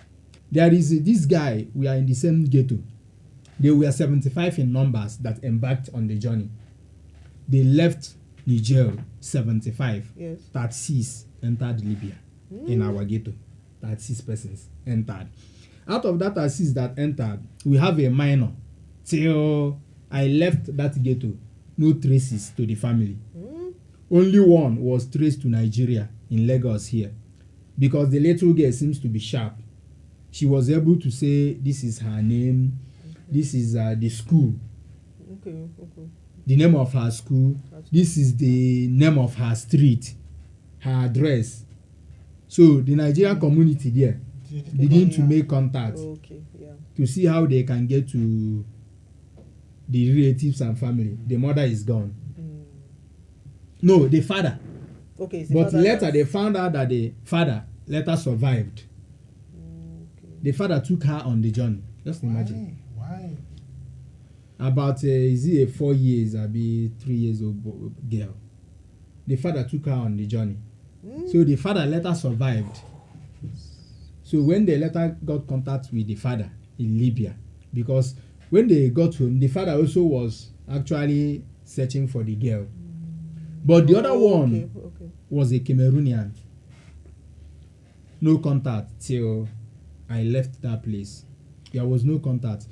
There is this guy, we are in the same ghetto. They were 75 in numbers that embarked on the journey. They left Niger, 75. Yes. 36 entered Libya in our ghetto. 36 persons entered. Out of that 36 that entered, we have a minor. Till I left that ghetto, no traces to the family. Only one was traced to Nigeria in Lagos here, because the little girl seems to be sharp. She was able to say this is her name, this is the school, Okay. the name of her school, this is the name of her street, her address. So the Nigerian community there begin to make contact Okay. Yeah. to see how they can get to the relatives and family. The mother is gone. No, the father. Okay. it's the But father later that- they found out that the father later survived. Okay. The father took her on the journey. Just imagine. Why? About is it a 4 years, be 3 years old girl. The father took her on the journey. So the father later survived. So when they later got contact with the father in Libya, because when they got home, the father also was actually searching for the girl. But the other one Okay. was a Cameroonian. No contact till I left that place. There was no contact.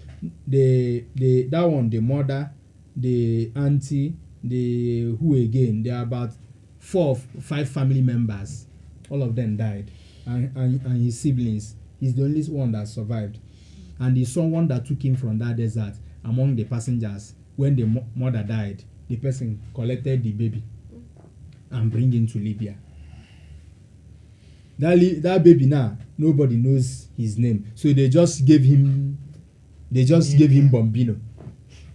That one, the mother, the auntie, the who again, there are about 4 or 5 family members. All of them died, and his siblings. He's the only one that survived, and he's someone that took him from that desert among the passengers. When the mother died, the person collected the baby and bring him to Libya. That baby now, nobody knows his name, so they just gave him Bombino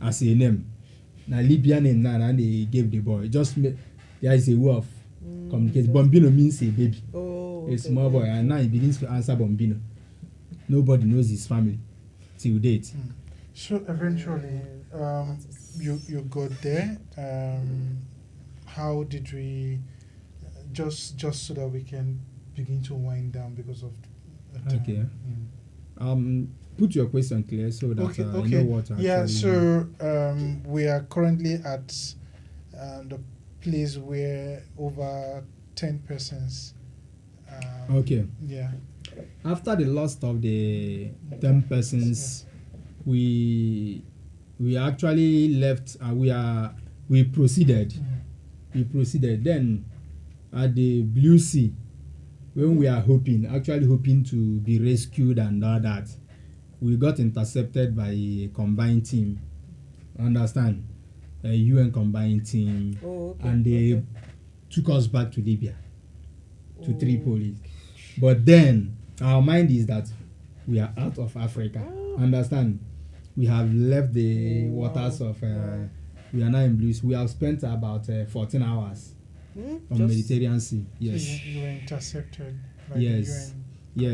as a name. Now Libyan name now, and they gave the boy. There is a way of communicating. Bombino means a baby, a small boy, and now he begins to answer Bombino. Nobody knows his family till date. So eventually, you got there. How did we? Just so that we can begin to wind down because of the time. Okay. Put your question clear so that I know what actually. Yeah. So we are currently at the place where over 10 persons. Okay. Yeah. After the loss of the 10 persons, we actually left. We proceeded. We proceeded. Then at the Blue Sea, when we are actually hoping to be rescued and all that, we got intercepted by a combined team. Understand? A UN combined team, and they took us back to Libya, to Tripoli. But then our mind is that we are out of Africa. Understand? We have left the waters of. We are now in Blue Sea. We have spent about 14 hours on Mediterranean Sea. Yes. So you were intercepted by Yes. the UN.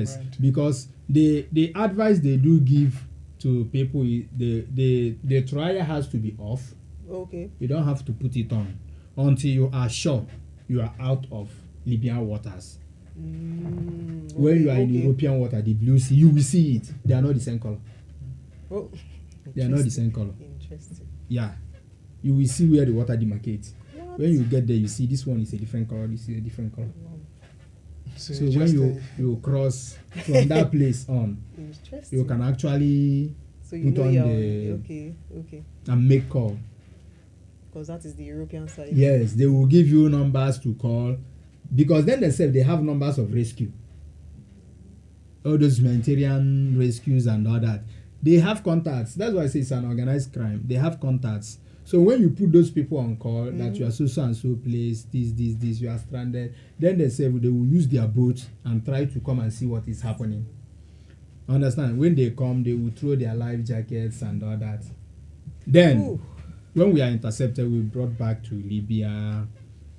Yes, Right. because the advice they do give to people is the trial has to be off. Okay. You don't have to put it on until you are sure you are out of Libyan waters. When you are in European water, the Blue Sea, you will see it. They are not the same color. Oh, They are not the same color. Interesting. Yeah, you will see where the water demarcates. What? When you get there, you see this one is a different color. This is a different color. Wow. So, So you when just, you cross from that place on, Interesting. you can actually so you put know on you're the- okay, and make call. because that is the European side. Yes, they will give you numbers to call, because then themselves they have numbers of rescue. All those humanitarian rescues and all that, they have contacts. That's why I say it's an organized crime. They have contacts. So when you put those people on call that you are so and so place, this, you are stranded, then they say they will use their boat and try to come and see what is happening. Understand? When they come, they will throw their life jackets and all that. Then, Ooh. when we are intercepted, we brought back to Libya,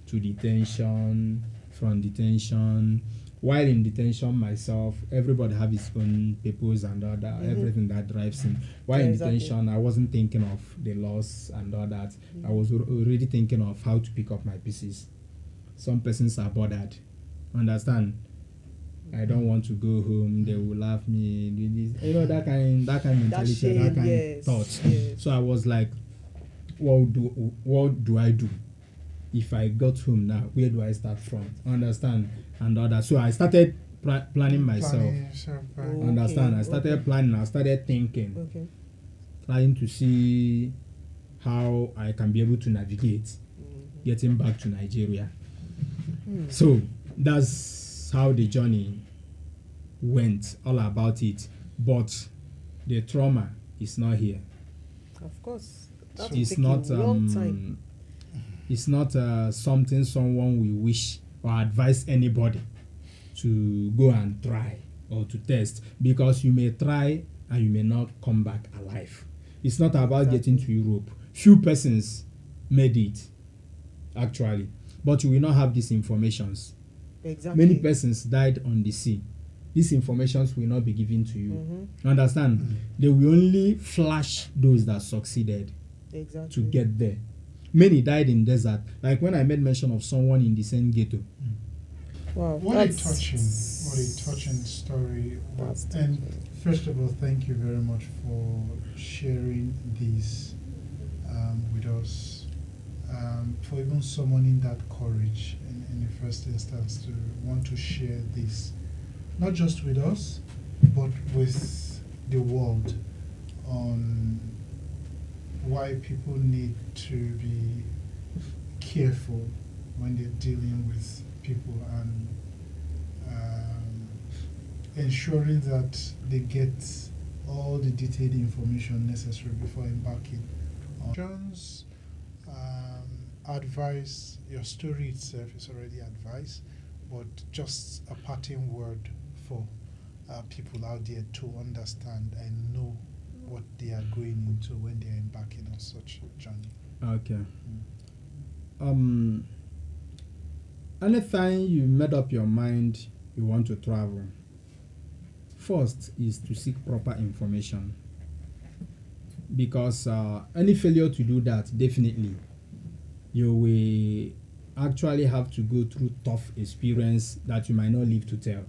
to detention, from detention. While in detention myself, everybody have his own papers and all that, everything that drives him. While Yeah, in exactly. detention, I wasn't thinking of the loss and all that. I was already thinking of how to pick up my pieces. Some persons are bothered. Understand? I don't want to go home. They will laugh me. You know, that kind mentality, shame, that kind yes, thoughts. yes. So I was like, what do I do? If I got home now, where do I start from? Understand? And all that. So I started planning myself. planning yourself back. Oh. Understand? I Okay, started okay. planning. I started thinking, Okay. trying to see how I can be able to navigate getting back to Nigeria. So that's how the journey went, all about it. But the trauma is not here. Of course. That So will It's take not a long time. it's not something someone will wish or advise anybody to go and try or to test, because you may try and you may not come back alive. It's not about Exactly. getting to Europe. Few persons made it actually, but you will not have these informations. Exactly. Many persons died on the sea. These informations will not be given to you. Understand? They will only flash those that succeeded Exactly. to get there. Many died in desert. Like when I made mention of someone in the same ghetto. Wow. What a that's- touching story. That's And first of all, thank you very much for sharing this with us. For even summoning that courage in the first instance to want to share this, not just with us, but with the world on why people need to be careful when they're dealing with people and ensuring that they get all the detailed information necessary before embarking on actions. Advice, your story itself is already advice, but just a parting word for people out there to understand and know what they are going into when they are embarking on such a journey. Okay. Anytime you made up your mind you want to travel, first is to seek proper information, because any failure to do that, definitely you will actually have to go through tough experience that you might not live to tell.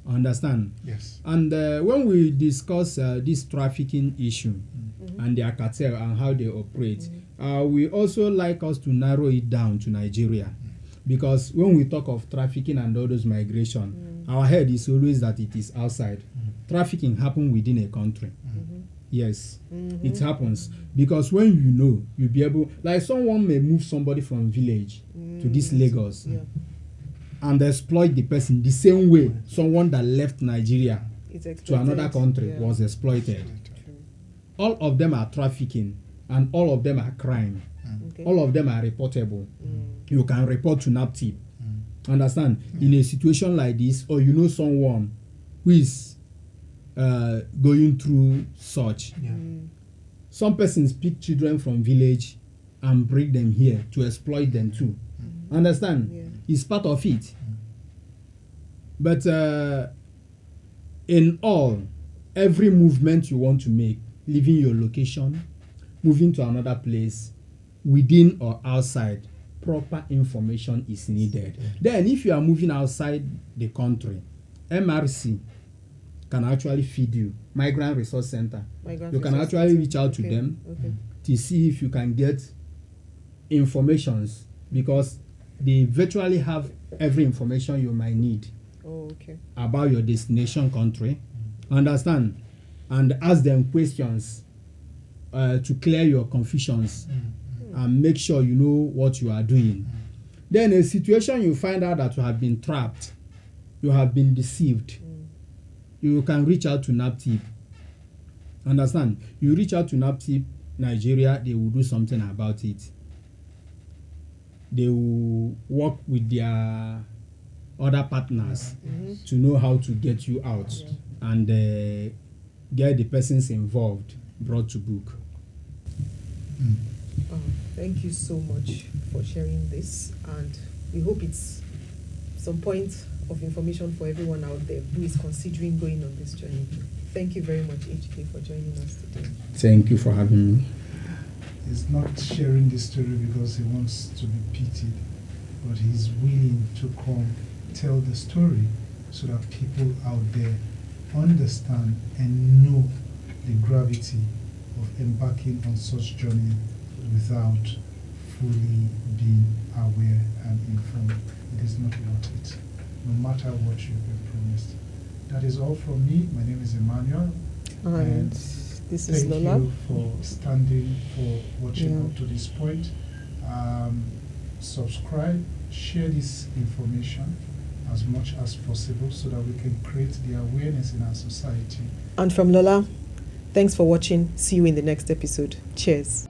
Understand? Yes. And when we discuss this trafficking issue and their cartel and how they operate, we also like us to narrow it down to Nigeria, because when we talk of trafficking and all those migration, our head is always that it is outside. Trafficking happens within a country. Yes, it happens, because when you know, you'll be able, like someone may move somebody from village to this Lagos and exploit the person the same way someone that left Nigeria to another country was exploited. All of them are trafficking and all of them are crime. All of them are reportable. You can report to NAPTIP. Understand? In a situation like this, or you know someone who is going through such. Some persons pick children from village and bring them here to exploit them too. Understand? It's part of it. But in all, every movement you want to make, leaving your location, moving to another place, within or outside, proper information is needed. Then if you are moving outside the country, MRC can actually feed you, Migrant Resource Center. You can actually reach out to them to see if you can get informations, because they virtually have every information you might need about your destination country. Understand? And ask them questions to clear your confusions and make sure you know what you are doing. Then a situation you find out that you have been trapped, you have been deceived, you can reach out to NAPTIP. Understand? You reach out to NAPTIP Nigeria, they will do something about it. They will work with their other partners to know how to get you out and get the persons involved brought to book. Thank you so much for sharing this, and we hope it's some point of information for everyone out there who is considering going on this journey. Thank you very much, Ejike, for joining us today. Thank you for having me. He's not sharing this story because he wants to be pitied, but he's willing to come tell the story so that people out there understand and know the gravity of embarking on such journey without fully being aware and informed. It is not worth it, no matter what you've been promised. That is all from me. My name is Emmanuel. And this is Lola. Thank you for standing, for watching up to this point. Subscribe, share this information as much as possible so that we can create the awareness in our society. And from Lola, thanks for watching. See you in the next episode. Cheers.